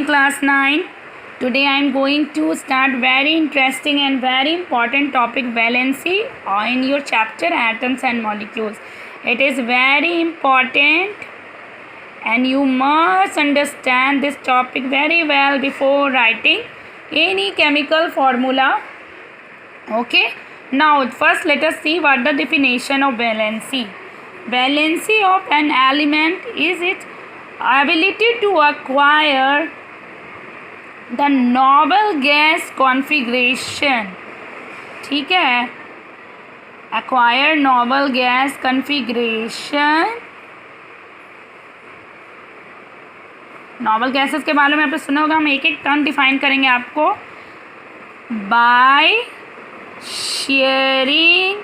morning, class 9. Today I am going to start very interesting and very important topic, valency, in your chapter atoms and molecules. It is very important and you must understand this topic very well before writing any chemical formula. Okay, now first let us see what the definition of valency. Valency of an element is its ability to acquire the noble gas configuration. ठीक है, acquire noble gas configuration. Noble gases के बारे में आपने सुना होगा, हम एक एक टर्म डिफाइन करेंगे आपको. बाय शेयरिंग,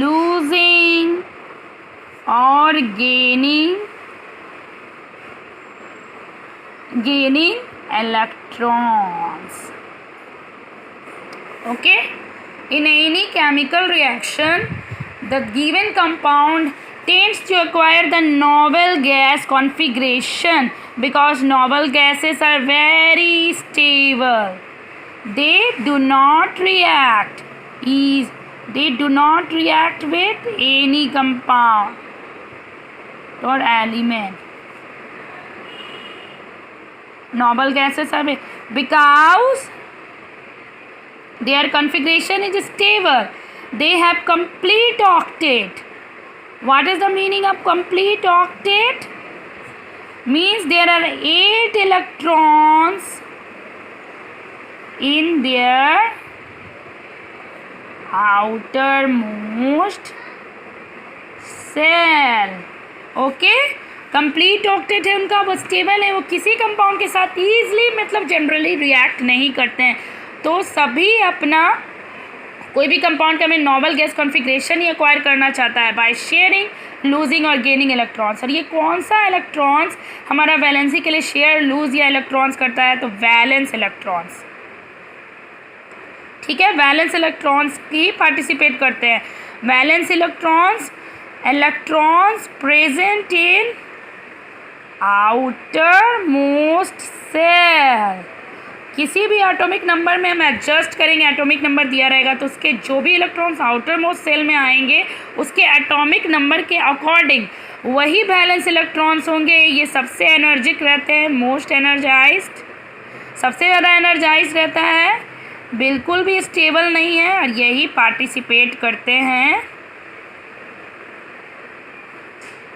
लूजिंग और gaining electrons. Okay, in any chemical reaction the given compound tends to acquire the noble gas configuration because noble gases are very stable. They do not react with any compound or element. Noble gases are because their configuration is stable. They have complete octet. What is the meaning of complete octet? Means there are 8 electrons in their outermost cell. Okay, complete octet है उनका, वो stable है, वो किसी compound के साथ easily मतलब generally react नहीं करते हैं. तो सभी अपना कोई भी कंपाउंड का में नॉबल गैस कॉन्फ़िगरेशन ही एक्वायर करना चाहता है बाय शेयरिंग, लूजिंग और गेनिंग इलेक्ट्रॉन्स. और ये कौन सा इलेक्ट्रॉन्स हमारा वैलेंसी के लिए शेयर, लूज या इलेक्ट्रॉन्स करता है? तो वैलेंस इलेक्ट्रॉन्स. ठीक है, वैलेंस इलेक्ट्रॉन्स ही पार्टिसिपेट करते हैं. Valence electrons present in outer most shell. किसी भी एटॉमिक नंबर में हम एडजस्ट करेंगे, एटॉमिक नंबर दिया रहेगा तो उसके जो भी इलेक्ट्रॉन्स आउटर मोस्ट सेल में आएंगे उसके एटॉमिक नंबर के अकॉर्डिंग वही वैलेंस इलेक्ट्रॉन्स होंगे. ये सबसे एनर्जिक रहते हैं, मोस्ट एनर्जाइज्ड, सबसे ज़्यादा एनर्जाइज रहता है, बिल्कुल भी स्टेबल नहीं है और यही पार्टिसिपेट करते हैं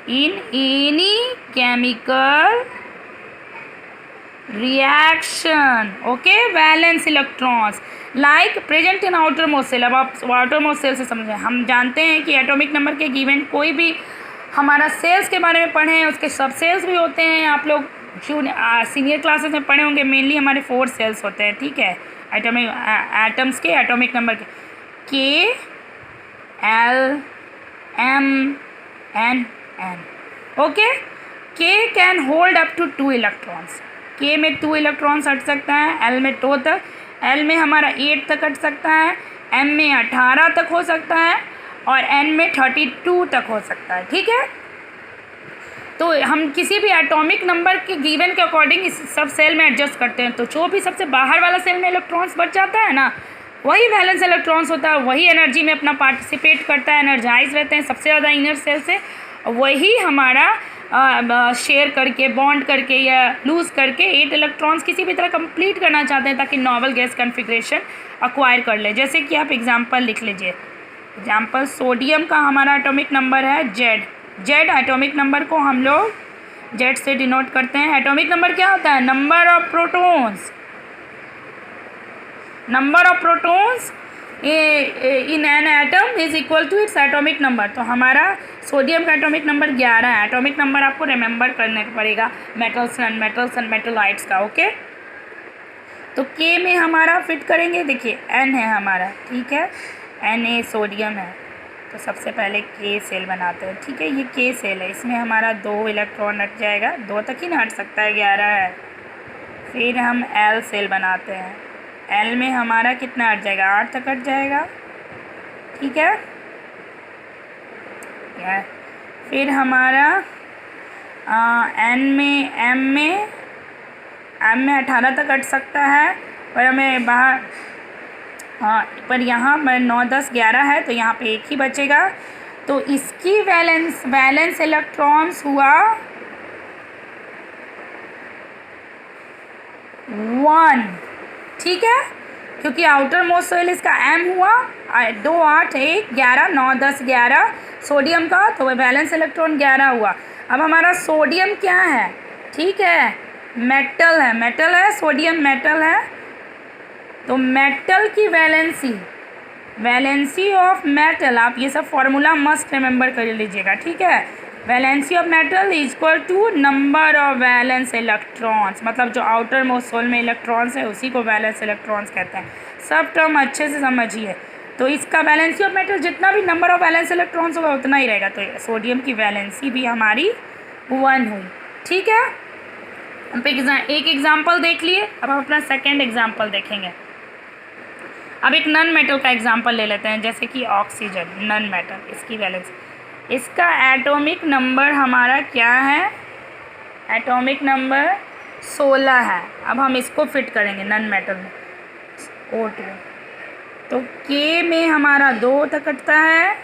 in any chemical reaction. Okay, valence electrons like present in outermost cell. अब आप outermost cell से समझें. हम जानते हैं कि एटॉमिक नंबर के गिवन कोई भी हमारा सेल्स के बारे में पढ़े हैं, उसके सब सेल्स भी होते हैं. आप लोग सीनियर क्लासेस में पढ़े होंगे, मेनली हमारे 4 सेल्स होते हैं. ठीक है, एटम्स के एटॉमिक नंबर के L, M, N. Okay, K can hold up to 2 electrons. K में 2 इलेक्ट्रॉन्स हट सकता है, L में 2 तक, L में हमारा 8 तक हट सकता है, M में 18 तक हो सकता है और N में 32 तक हो सकता है. ठीक है, तो हम किसी भी एटॉमिक नंबर के गिवन के अकॉर्डिंग इस सब सेल में एडजस्ट करते हैं. तो जो भी सबसे बाहर वाला सेल में इलेक्ट्रॉन्स बच जाता है ना, वही वैलेंस इलेक्ट्रॉन्स होता है, वही एनर्जी में अपना पार्टिसिपेट करता है, एनर्जाइज रहते हैं सबसे ज़्यादा इनर सेल से. वही हमारा शेयर करके, बॉन्ड करके या लूज़ करके 8 इलेक्ट्रॉन्स किसी भी तरह कंप्लीट करना चाहते हैं ताकि नॉवल गैस कॉन्फ़िगरेशन एक्वायर कर ले. जैसे कि आप एग्जांपल लिख लीजिए. एग्जांपल, सोडियम का हमारा एटॉमिक नंबर है जेड एटॉमिक नंबर को हम लोग जेड से डिनोट करते हैं. एटॉमिक नंबर क्या होता है? Number of protons in an atom is equal to its atomic number. तो हमारा सोडियम का एटॉमिक नंबर 11 है. एटॉमिक नंबर आपको रिमेंबर करने पड़ेगा मेटल्स एंड मेटलाइट्स का. ओके, तो के में हमारा फिट करेंगे. देखिए एन है हमारा, ठीक है, Na सोडियम है. तो सबसे पहले के सेल बनाते हैं. ठीक है, ये के सेल है, इसमें हमारा 2 इलेक्ट्रॉन हट जाएगा, 2 तक ही ना हट सकता है, 11 है. फिर हम एल सेल बनाते हैं. एल में हमारा कितना हट जाएगा? 8 तक हट जाएगा. ठीक है, फिर हमारा एन में, एम में एम में 18 तक कट सकता है, पर हमें बाहर पर यहाँ पर 9, 10, 11 है, तो यहाँ पे एक ही बचेगा। तो इसकी वैलेंस इलेक्ट्रॉन्स हुआ 1, ठीक है, क्योंकि आउटर मोस्ट सोइल इसका एम हुआ 2, 8, 1, 11, 9, 10, 11 सोडियम का, तो वैलेंस इलेक्ट्रॉन 11 हुआ। अब हमारा सोडियम क्या है, ठीक है, मेटल है, सोडियम मेटल है। तो मेटल की वैलेंसी ऑफ मेटल, आप ये सब फॉर्मूला मस्ट रिमेंबर कर लीजिएगा, ठीक है। Valency of metal is equal to number of valence electrons, मतलब जो आउटर मोस्ट सोल में इलेक्ट्रॉन्स है उसी को वैलेंस इलेक्ट्रॉन्स कहते हैं। सब टर्म अच्छे से समझिए। तो इसका वैलेंसी ऑफ मेटल जितना भी नंबर ऑफ वैलेंस इलेक्ट्रॉन्स होगा उतना ही रहेगा। तो सोडियम की वैलेंसी भी हमारी 1 हुई, ठीक है। अब एक एग्जाम्पल देख लिए, अब हम अपना सेकेंड एग्जाम्पल देखेंगे। अब एक नॉन मेटल का एग्जांपल ले लेते हैं, जैसे कि ऑक्सीजन, नॉन मेटल, इसकी वैलेंस, इसका एटॉमिक नंबर हमारा क्या है, एटॉमिक नंबर 16 है। अब हम इसको फिट करेंगे नॉन मेटल में, O2, तो K में हमारा 2 तक कटता है,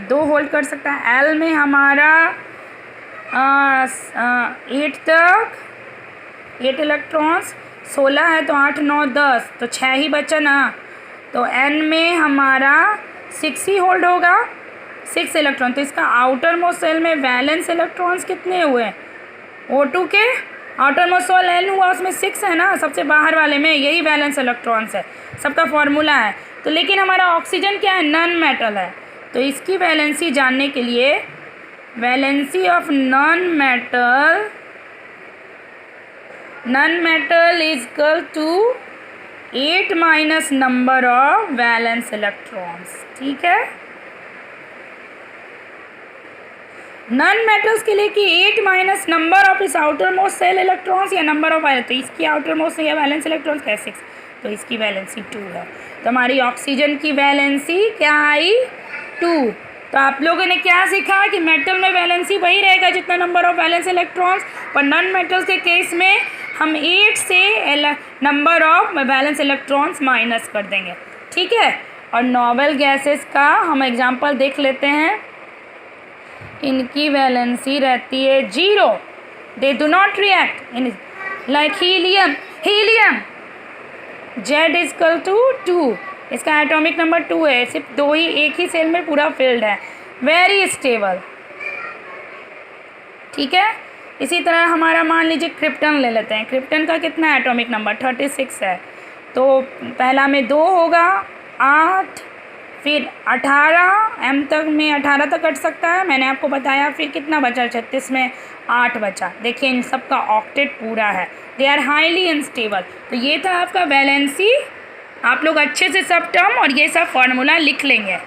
2 होल्ड कर सकता है। L में हमारा 8 तक, 8 इलेक्ट्रॉन्स, 16 है तो 8, 9, 10, तो 6 ही बचा ना। तो N में हमारा 6 ही होल्ड होगा, 6 इलेक्ट्रॉन। तो इसका आउटर मोस्ट सेल में वैलेंस इलेक्ट्रॉन्स कितने हुए, O2 के आउटर मोस्ट सेल N हुआ, उसमें 6 है ना, सबसे बाहर वाले में, यही वैलेंस इलेक्ट्रॉन्स है, सबका फॉर्मूला है। तो लेकिन हमारा ऑक्सीजन क्या है, नॉन मेटल है। तो इसकी वैलेंसी जानने के लिए valency of non metal is equal to 8 minus number of valence electrons, ठीक है। नॉन मेटल्स के लिए कि 8 माइनस नंबर ऑफ इस आउटर मोस्ट सेल इलेक्ट्रॉन्स या नंबर ऑफ वैलेंस, तो इसकी आउटर मोस्ट या वैलेंस इलेक्ट्रॉन्स क्या है, 6, तो इसकी वैलेंसी 2 है। तो हमारी ऑक्सीजन की वैलेंसी क्या आई, 2। तो आप लोगों ने क्या सीखा कि मेटल में वैलेंसी वही रहेगा जितना नंबर ऑफ वैलेंस इलेक्ट्रॉन्स, पर नॉन मेटल्स के केस में हम 8 से number of valence electrons minus कर देंगे, ठीक है। और नोबल गैसेस का हम एग्जांपल देख लेते हैं। इनकी वैलेंसी रहती है 0, they do not react in, like helium Z is equal to 2, इसका एटॉमिक नंबर 2 है, सिर्फ 2 ही, एक ही सेल में पूरा फिल्ड है, वेरी स्टेबल, ठीक है। इसी तरह हमारा मान लीजिए क्रिप्टन ले लेते हैं। क्रिप्टन का कितना एटॉमिक नंबर 36 है, तो पहला में 2 होगा, 8, फिर 18, M तक में 18 तक कट सकता है, मैंने आपको बताया। फिर कितना बचा, 36 में 8 बचा। देखिए इन सब का ऑक्टेट पूरा है, दे आर हाईली अनस्टेबल। तो ये था आपका वैलेंसी। आप लोग अच्छे से सब टर्म और ये सब फार्मूला लिख लेंगे।